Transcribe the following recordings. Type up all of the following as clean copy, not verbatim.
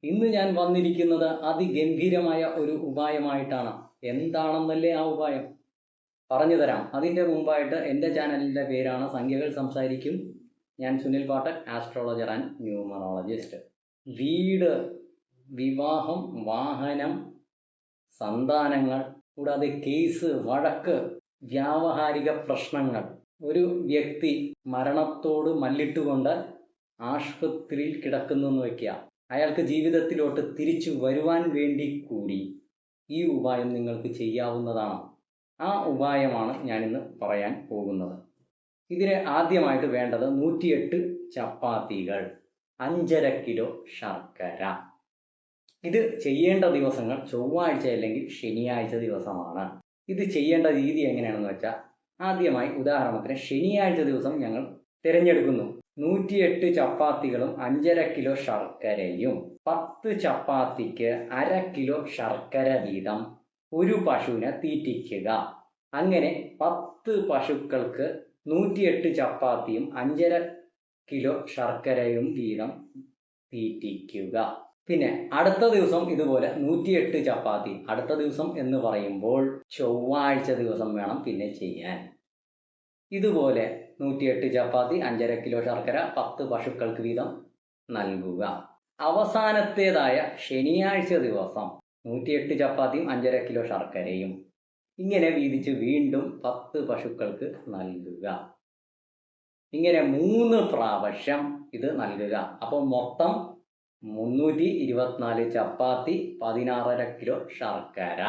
ഇന്ന് ഞാൻ വന്നിരിക്കുന്നത് അതിഗംഭീരമായ ഒരു ഉപായമായിട്ടാണ്. എന്താണെന്നല്ലേ ആ ഉപായം? പറഞ്ഞു തരാം. അതിൻ്റെ മുമ്പായിട്ട് എൻ്റെ ചാനലിൻ്റെ പേരാണ് സംഖ്യകൾ സംസാരിക്കും. ഞാൻ Sunil Patton, astrologer and numerologist. വീട്, വിവാഹം, വാഹനം, സന്താനങ്ങൾ, കൂടാതെ കേസ്, വഴക്ക്, വ്യാവഹാരിക പ്രശ്നങ്ങൾ, ഒരു വ്യക്തി മരണത്തോട് മല്ലിട്ടുകൊണ്ട് ആശുപത്രിയിൽ കിടക്കുന്നെന്ന് വയ്ക്കുക. അയാൾക്ക് ജീവിതത്തിലോട്ട് തിരിച്ചു വരുവാൻ വേണ്ടി കൂടി ഈ ഉപായം നിങ്ങൾക്ക് ചെയ്യാവുന്നതാണ്. ആ ഉപായമാണ് ഞാനിന്ന് പറയാൻ പോകുന്നത്. ഇതിന് ആദ്യമായിട്ട് വേണ്ടത് 108 ചപ്പാത്തികൾ, 5.5 കിലോ ശർക്കര. ഇത് ചെയ്യേണ്ട ദിവസങ്ങൾ ചൊവ്വാഴ്ച അല്ലെങ്കിൽ ശനിയാഴ്ച ദിവസമാണ്. ഇത് ചെയ്യേണ്ട രീതി എങ്ങനെയാണെന്ന് വെച്ചാൽ, ആദ്യമായി ഉദാഹരണത്തിന് ശനിയാഴ്ച ദിവസം ഞങ്ങൾ തിരഞ്ഞെടുക്കുന്നു. 108 ചപ്പാത്തികളും 5.5 കിലോ ശർക്കരയും, 10 ചപ്പാത്തിക്ക് 1/2 കിലോ ശർക്കര വീതം ഒരു പശുവിനെ തീറ്റിക്കുക. അങ്ങനെ 10 പശുക്കൾക്ക് 108 ചപ്പാത്തിയും 5.5 കിലോ ശർക്കരയും വീതം തീറ്റിക്കുക. പിന്നെ അടുത്ത ദിവസം ഇതുപോലെ 108 ചപ്പാത്തി. അടുത്ത ദിവസം എന്ന് പറയുമ്പോൾ ചൊവ്വാഴ്ച ദിവസം വേണം പിന്നെ ചെയ്യാൻ. ഇതുപോലെ 108 ചപ്പാത്തി, 5.5 കിലോ ശർക്കര, 10 പശുക്കൾക്ക് വീതം നൽകുക. അവസാനത്തേതായ ശനിയാഴ്ച ദിവസം 108 ചപ്പാത്തിയും 5.5 കിലോ ശർക്കരയും ഇങ്ങനെ വീതിച്ച് വീണ്ടും 10 പശുക്കൾക്ക് നൽകുക. ഇങ്ങനെ 3 പ്രാവശ്യം ഇത് നൽകുക. അപ്പോൾ മൊത്തം 324 ചപ്പാത്തി, 16.5 കിലോ ശർക്കര.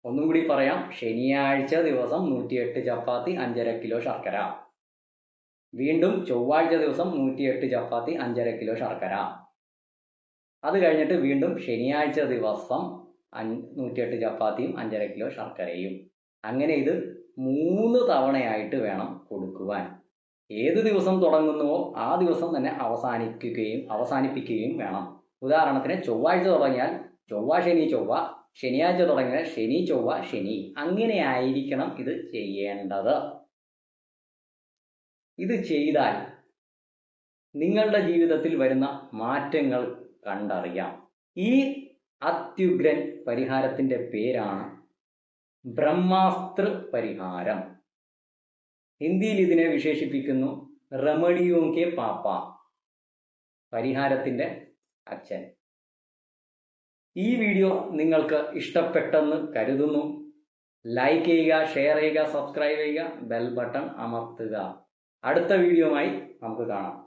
ഒന്നും കൂടി പറയാം. ശനിയാഴ്ച ദിവസം 108 ചപ്പാത്തി, 5.5 കിലോ ശർക്കര. വീണ്ടും ചൊവ്വാഴ്ച ദിവസം 108 ചപ്പാത്തി, 5.5 കിലോ ശർക്കര. അത് കഴിഞ്ഞിട്ട് വീണ്ടും ശനിയാഴ്ച ദിവസം 108 ചപ്പാത്തിയും 5.5 കിലോ ശർക്കരയും. അങ്ങനെ ഇത് 3 തവണയായിട്ട് വേണം കൊടുക്കുവാൻ. ഏത് ദിവസം തുടങ്ങുന്നുവോ ആ ദിവസം തന്നെ അവസാനിപ്പിക്കുകയും വേണം. ഉദാഹരണത്തിന് ചൊവ്വാഴ്ച തുടങ്ങിയാൽ ചൊവ്വ ശനി ചൊവ്വ, ശനിയാഴ്ച തുടങ്ങിയാൽ ശനി ചൊവ്വ ശനി. അങ്ങനെ ആയിരിക്കണം ഇത് ചെയ്യേണ്ടത്. ഇത് ചെയ്താൽ നിങ്ങളുടെ ജീവിതത്തിൽ വരുന്ന മാറ്റങ്ങൾ കണ്ടറിയാം. ഈ അത്യുഗ്രൻ പരിഹാരത്തിന്റെ പേരാണ് ബ്രഹ്മാസ്ത്ര പരിഹാരം. ഹിന്ദിയിൽ ഇതിനെ വിശേഷിപ്പിക്കുന്നു റെമഡിയോ കെ പാപ്പ, പരിഹാരത്തിന്റെ അച്ഛൻ. ഈ വീഡിയോ നിങ്ങൾക്ക് ഇഷ്ടപ്പെട്ടെന്ന് കരുതുന്നു. ലൈക്ക് ചെയ്യുക, ഷെയർ ചെയ്യുക, സബ്സ്ക്രൈബ് ചെയ്യുക, ബെൽ ബട്ടൺ അമർത്തുക. അടുത്ത വീഡിയോയുമായി നമുക്ക് കാണാം.